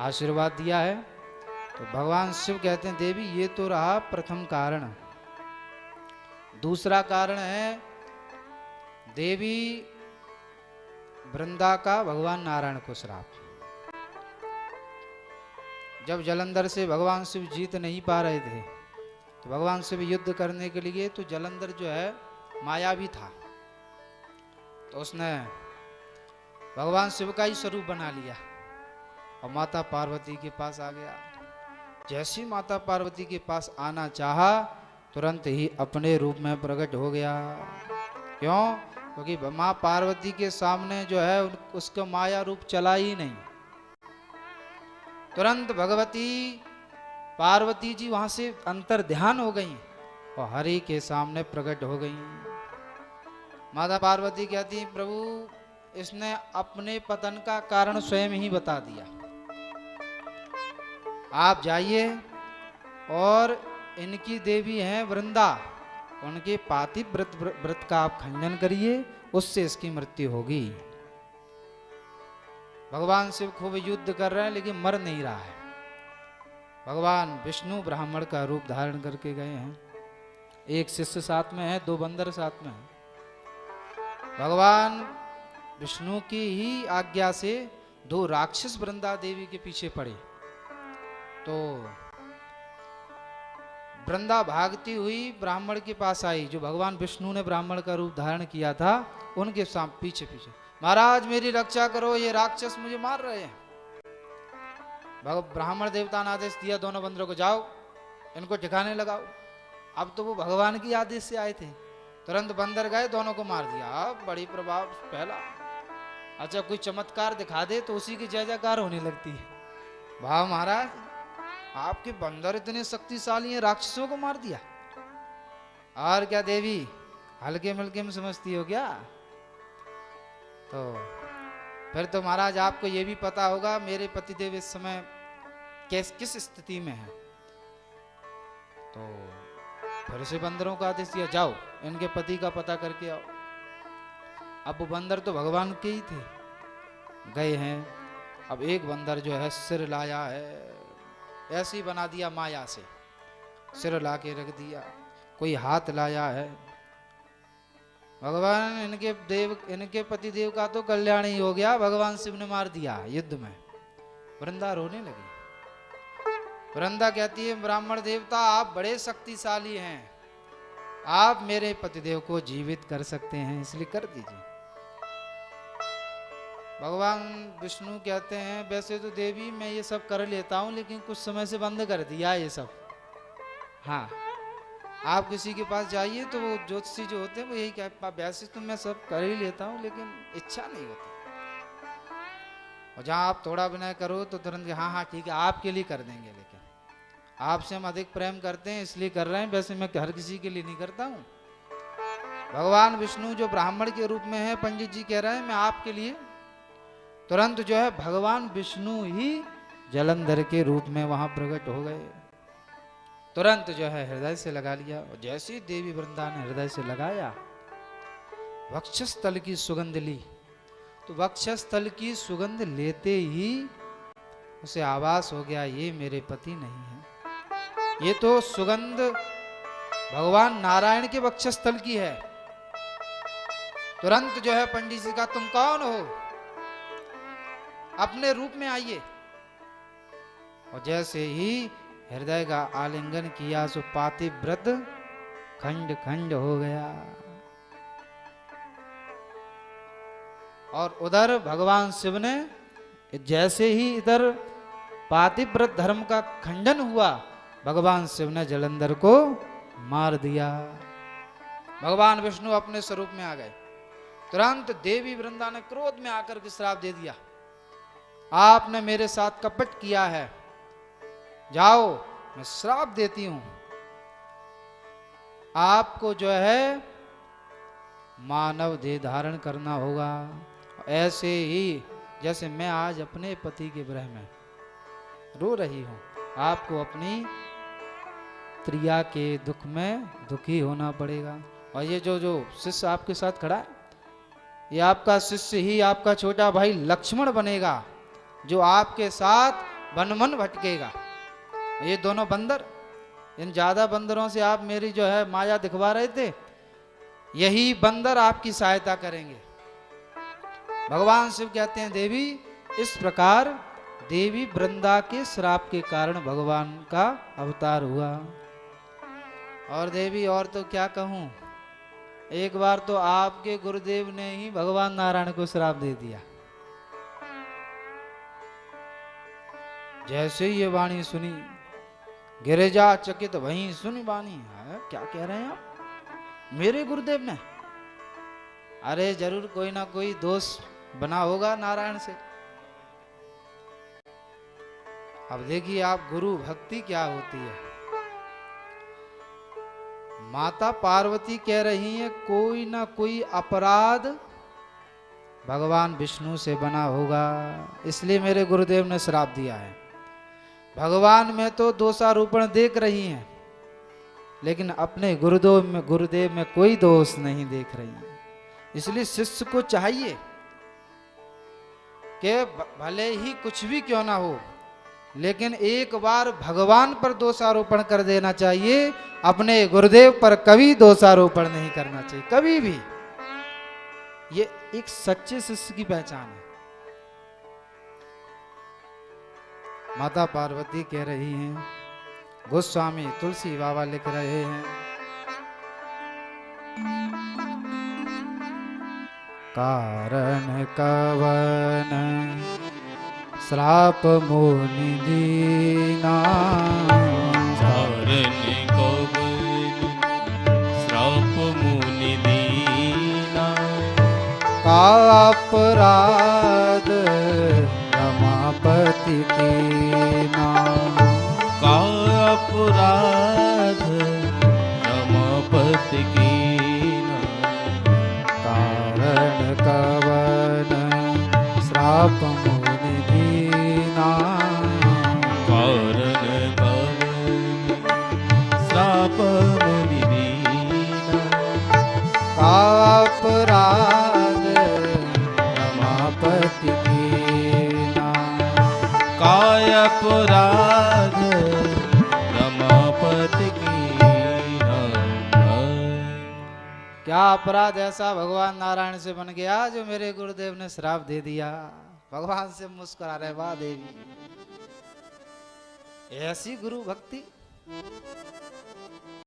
आशीर्वाद दिया है। तो भगवान शिव कहते हैं देवी ये तो रहा प्रथम कारण। दूसरा कारण है देवी वृंदा का भगवान नारायण को श्राप। जब जलंधर से भगवान शिव जीत नहीं पा रहे थे तो भगवान शिव युद्ध करने के लिए, तो जलंधर जो है मायावी था, तो उसने भगवान शिव का ही स्वरूप बना लिया और माता पार्वती के पास आ गया। जैसी माता पार्वती के पास आना चाहा तुरंत ही अपने रूप में प्रकट हो गया। क्यों? क्योंकि माँ पार्वती के सामने जो है उसका माया रूप चला ही नहीं। तुरंत भगवती पार्वती जी वहां से अंतर ध्यान हो गई और हरि के सामने प्रकट हो गई। माता पार्वती कहती प्रभु इसने अपने पतन का कारण स्वयं ही बता दिया, आप जाइए और इनकी देवी हैं वृंदा, उनके पातिव व्रत का आप खंडन करिए, उससे इसकी मृत्यु होगी। भगवान शिव खूब युद्ध कर रहे हैं लेकिन मर नहीं रहा है। भगवान विष्णु ब्राह्मण का रूप धारण करके गए हैं, एक शिष्य साथ में है, 2 बंदर साथ में है। भगवान विष्णु की ही आज्ञा से 2 राक्षस वृंदा देवी के पीछे पड़े, तो वृंदा भागती हुई ब्राह्मण के पास आई, जो भगवान विष्णु ने ब्राह्मण का रूप धारण किया था, उनके पीछे पीछे, महाराज मेरी रक्षा करो, ये राक्षस मुझे मार रहे हैं। ब्राह्मण देवता ने आदेश दिया दोनों बंदरों को, जाओ इनको ठिकाने लगाओ। अब तो वो भगवान की आदेश से आए थे, तुरंत बंदर गए, दोनों को मार दिया। अब बड़ी प्रभाव पहला, अच्छा कोई चमत्कार दिखा दे तो उसी की जय जयकार होने लगती है। वाह महाराज आपके बंदर इतने शक्तिशाली हैं, राक्षसों को मार दिया। और क्या देवी हल्के मिलके में समझती हो क्या? तो फिर तो महाराज आपको ये भी पता होगा मेरे पतिदेव इस समय किस स्थिति में है। तो फिर से बंदरों का आदेश दिया, जाओ इनके पति का पता करके आओ। अब वो बंदर तो भगवान के ही थे, गए हैं। अब एक बंदर जो है सिर लाया है, ऐसे ही बना दिया माया से, सिर ला के रख दिया। कोई हाथ लाया है, भगवान इनके पति देव का तो कल्याण ही हो गया, भगवान शिव ने मार दिया युद्ध में। वृंदा रोने लगी। वृंदा कहती है ब्राह्मण देवता आप बड़े शक्तिशाली हैं, आप मेरे पतिदेव को जीवित कर सकते हैं, इसलिए कर दीजिए। भगवान विष्णु कहते हैं वैसे तो देवी मैं ये सब कर लेता हूं, लेकिन कुछ समय से बंद कर दिया ये सब। हाँ आप किसी के पास जाइए तो वो ज्योतिषी जो होते हैं वो यही कहते हैं वैसे तो मैं सब कर ही लेता हूं लेकिन इच्छा नहीं होती। और जहाँ आप थोड़ा विनय करो तो तुरंत हाँ हाँ ठीक है आपके लिए कर देंगे, लेकिन आपसे हम अधिक प्रेम करते हैं इसलिए कर रहे हैं, वैसे मैं हर किसी के लिए नहीं करता हूँ। भगवान विष्णु जो ब्राह्मण के रूप में है, पंडित जी कह रहे हैं मैं आपके लिए, तुरंत जो है भगवान विष्णु ही जलंधर के रूप में वहां प्रकट हो गए। तुरंत जो है हृदय से लगा लिया, और जैसी देवी वृंदा ने हृदय से लगाया वक्षस्थल की सुगंध ली, तो वक्षस्थल की सुगंध लेते ही उसे आभास हो गया ये मेरे पति नहीं है, ये तो सुगंध भगवान नारायण के वक्षस्थल की है। तुरंत जो है पंडित जी का तुम कौन हो, अपने रूप में आइए। और जैसे ही हृदय का आलिंगन किया सो पातिव्रत खंड खंड हो गया। और उधर भगवान शिव ने जैसे ही इधर पातिव्रत धर्म का खंडन हुआ, भगवान शिव ने जलंधर को मार दिया। भगवान विष्णु अपने स्वरूप में आ गए। तुरंत देवी वृंदा ने क्रोध में आकर के श्राप दे दिया, आपने मेरे साथ कपट किया है, जाओ मैं श्राप देती हूं, आपको जो है मानव देह धारण करना होगा। ऐसे ही जैसे मैं आज अपने पति के विरह में रो रही हूं, आपको अपनी प्रिया के दुख में दुखी होना पड़ेगा। और ये जो शिष्य आपके साथ खड़ा है, ये आपका शिष्य ही आपका छोटा भाई लक्ष्मण बनेगा, जो आपके साथ वन मन भटकेगा। ये दोनों बंदर, इन ज्यादा बंदरों से आप मेरी जो है माया दिखवा रहे थे, यही बंदर आपकी सहायता करेंगे। भगवान शिव कहते हैं देवी, इस प्रकार देवी वृंदा के श्राप के कारण भगवान का अवतार हुआ। और देवी और तो क्या कहूं, एक बार तो आपके गुरुदेव ने ही भगवान नारायण को श्राप दे दिया। जैसे ही ये वाणी सुनी, गिरिजा चकित वहीं सुनी वाणी। क्या कह रहे हैं आप, मेरे गुरुदेव ने? अरे जरूर कोई ना कोई दोष बना होगा नारायण से। अब देखिए आप, गुरु भक्ति क्या होती है। माता पार्वती कह रही है कोई ना कोई अपराध भगवान विष्णु से बना होगा, इसलिए मेरे गुरुदेव ने श्राप दिया है। भगवान में तो दोषारोपण देख रही हैं, लेकिन अपने गुरुदेव में कोई दोष नहीं देख रही हैं। इसलिए शिष्य को चाहिए कि भले ही कुछ भी क्यों ना हो, लेकिन एक बार भगवान पर दोषारोपण कर देना चाहिए, अपने गुरुदेव पर कभी दोषारोपण नहीं करना चाहिए, कभी भी। ये एक सच्चे शिष्य की पहचान है। माता पार्वती कह रही हैं, गोस्वामी तुलसी बाबा लिख रहे हैं, कारण कवन श्राप मुनि दीना, कारण कवन श्राप मुनि दीना, का अपराध रमापति कीना, का अपराध रमापति कीना, कारण कवन श्राप मुनि दीना, कारण कवन श्राप मुनि दीना, का अपराध रमापति कीना, काय अपराध रमापति कीना। क्या अपराध ऐसा भगवान नारायण से बन गया जो मेरे गुरुदेव ने श्राप दे दिया। भगवान से मुस्कुरा रहे, वाह देवी, ऐसी गुरु भक्ति।